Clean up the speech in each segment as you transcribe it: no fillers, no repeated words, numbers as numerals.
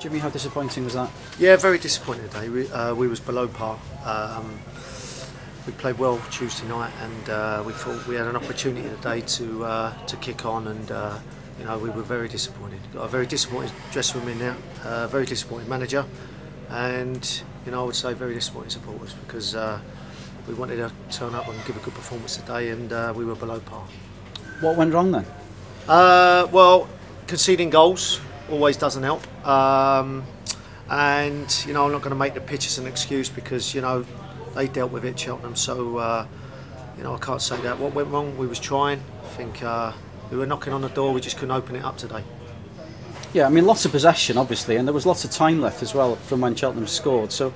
Jimmy, how disappointing was that? Yeah, very disappointing today. We was below par. We played well Tuesday night, and we thought we had an opportunity today to kick on, and you know, we were very disappointed. Got a very disappointed dressing room in there, very disappointed manager, and you know, I would say very disappointed supporters, because we wanted to turn up and give a good performance today, and we were below par. What went wrong then? Well, conceding goals always doesn't help, and you know, I'm not going to make the pitch as an excuse, because you know, they dealt with it, Cheltenham, so you know, I can't say that. What went wrong? We was trying. I think we were knocking on the door, we just couldn't open it up today. Yeah, I mean, lots of possession obviously, and there was lots of time left as well from when Cheltenham scored, so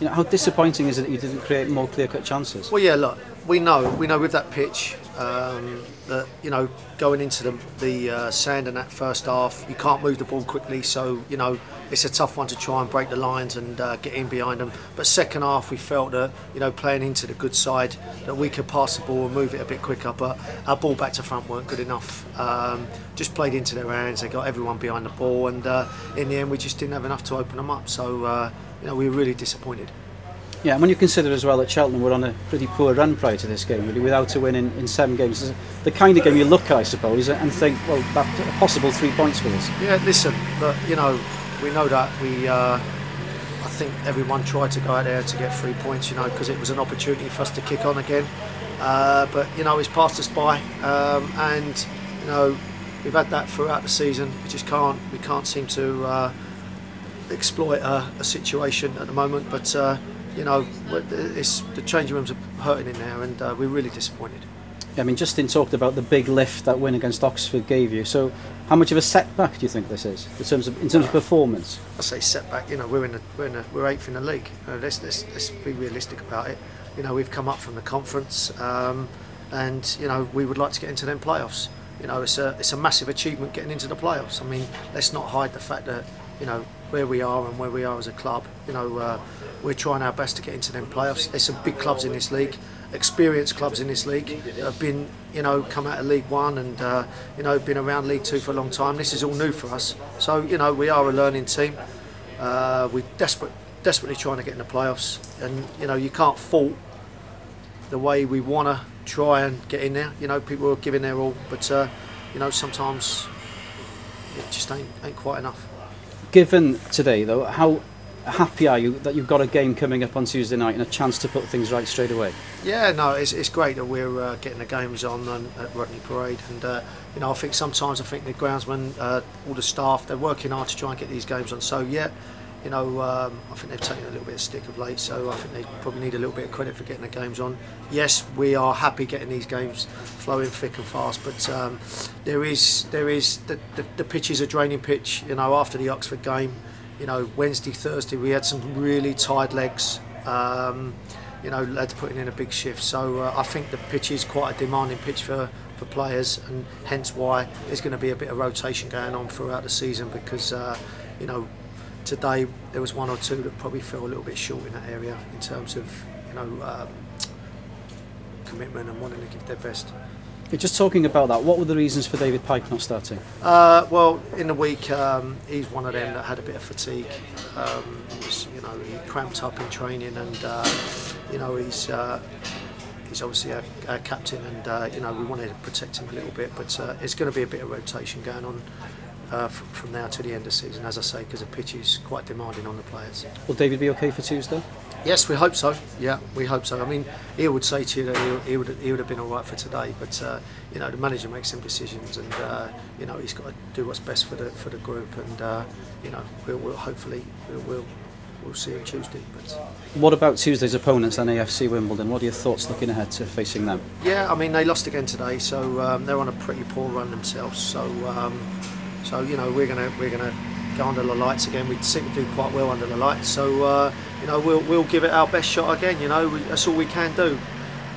you know, how disappointing is it that you didn't create more clear-cut chances? Well, yeah, look, we know with that pitch that, you know, going into the sand in that first half, you can't move the ball quickly, so you know, it's a tough one to try and break the lines and get in behind them. But second half, we felt that, you know, playing into the good side, that we could pass the ball and move it a bit quicker, but our ball back to front weren't good enough. Just played into their hands, they got everyone behind the ball, and in the end we just didn't have enough to open them up, so you know, we were really disappointed. Yeah, and when you consider as well that Cheltenham were on a pretty poor run prior to this game, really, without a win in 7 games, it's the kind of game you look at, I suppose, and think, well, that's a possible 3 points for us. Yeah, listen, but you know, we know that I think everyone tried to go out there to get 3 points, you know, because it was an opportunity for us to kick on again. But you know, it's passed us by, and you know, we've had that throughout the season. We can't seem to exploit a situation at the moment. But you know, the changing rooms are hurting in there, and we're really disappointed. I mean, Justin talked about the big lift that win against Oxford gave you. So, how much of a setback do you think this is in terms of performance? I say setback. You know, we're 8th in the league. Let's be realistic about it. You know, we've come up from the conference, and you know, we would like to get into them playoffs. You know, it's a massive achievement getting into the playoffs. I mean, let's not hide the fact that, you know, where we are and where we are as a club. You know, we're trying our best to get into them playoffs. There's some big clubs in this league, experienced clubs in this league that have been, you know, come out of League One and you know, been around League Two for a long time. This is all new for us, so you know, we are a learning team. We're desperately trying to get in the playoffs, and you know, you can't fault the way we want to try and get in there. You know, people are giving their all, but you know, sometimes it just ain't quite enough. Given today, though, how happy are you that you've got a game coming up on Tuesday night and a chance to put things right straight away? Yeah, no, it's great that we're getting the games on at Rodney Parade, and you know, I think sometimes the groundsmen, all the staff, they're working hard to try and get these games on. So yeah, you know, I think they've taken a little bit of stick of late, so I think they probably need a little bit of credit for getting the games on. Yes, we are happy getting these games flowing thick and fast, but there is the pitch is a draining pitch. You know, after the Oxford game, you know, Wednesday, Thursday, we had some really tired legs. You know, lads putting in a big shift. So I think the pitch is quite a demanding pitch for players, and hence why there's going to be a bit of rotation going on throughout the season, because you know, today there was 1 or 2 that probably fell a little bit short in that area in terms of, you know, commitment and wanting to give their best. Just talking about that, what were the reasons for David Pike not starting? Well, in the week, he's one of them that had a bit of fatigue. You know, he cramped up in training, and you know, he's obviously our captain, and you know, we wanted to protect him a little bit, but it's going to be a bit of rotation going on from now to the end of the season, as I say, because the pitch is quite demanding on the players. Will David be okay for Tuesday? Yes, we hope so. Yeah, we hope so. I mean, he would say to you that he would have been all right for today, but you know, the manager makes some decisions, and you know, he's got to do what's best for the group, and you know, we'll hopefully we'll see him Tuesday. But what about Tuesday's opponents, then AFC Wimbledon? What are your thoughts looking ahead to facing them? Yeah, I mean, they lost again today, so they're on a pretty poor run themselves. So you know, we're gonna go under the lights again. We seem to do quite well under the lights, so you know, we'll give it our best shot again. You know, that's all we can do.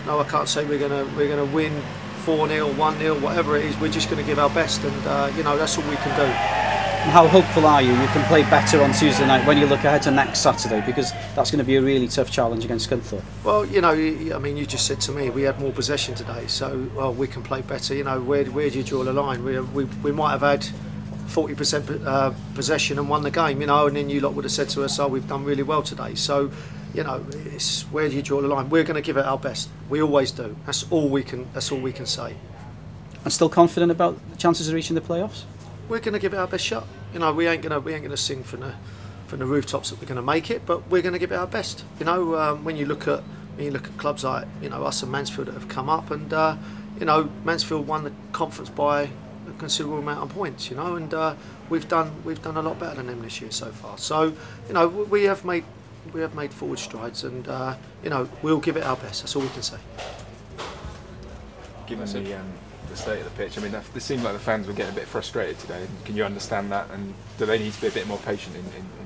No, I can't say we're gonna win 4-0, 1-0, whatever it is. We're just gonna give our best, and you know, that's all we can do. And how hopeful are you can play better on Tuesday night when you look ahead to next Saturday, because that's going to be a really tough challenge against Scunthorpe? Well, you know, I mean, you just said to me we had more possession today, so well, we can play better. You know, where do you draw the line? We might have had 40% possession and won the game, you know, and then you lot would have said to us, oh, we've done really well today. So, you know, it's where do you draw the line? We're going to give it our best. We always do. That's all we can say. And still confident about the chances of reaching the playoffs? We're going to give it our best shot. You know, we ain't going to sing from the rooftops that we're going to make it, but we're going to give it our best. You know, when you look at clubs like, you know, us and Mansfield that have come up, and you know, Mansfield won the conference by a considerable amount of points. You know, and we've done a lot better than them this year so far. So, you know, we have made forward strides, and you know, we'll give it our best. That's all we can say. Given the state of the pitch, I mean, it seemed like the fans were getting a bit frustrated today. Can you understand that? And do they need to be a bit more patient in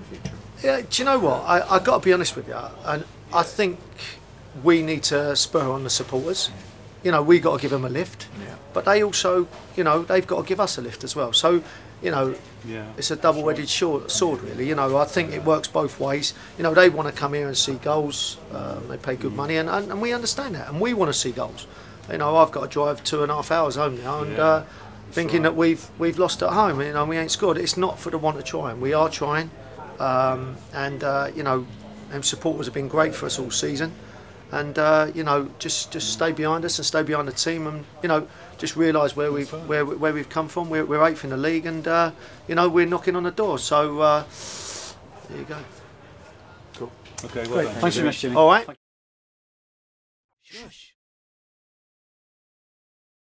future? Yeah, do you know what? I've got to be honest with you, and I think we need to spur on the supporters. You know, we got to give them a lift, but they also, you know, they've got to give us a lift as well. So, you know, it's a double-edged sword, really. You know, I think it works both ways. You know, they want to come here and see goals. They pay good money, and we understand that, and we want to see goals. You know, I've got to drive 2.5 hours home now, and thinking that we've lost at home. You know, we ain't scored. It's not for the want of trying. We are trying, and you know, them supporters have been great for us all season. And you know, just stay behind us and stay behind the team, and you know, just realise where we've come from. We're 8th in the league, and you know, we're knocking on the door. So there you go. Cool. Okay. Well, thanks very much, Jimmy. All right. Shush.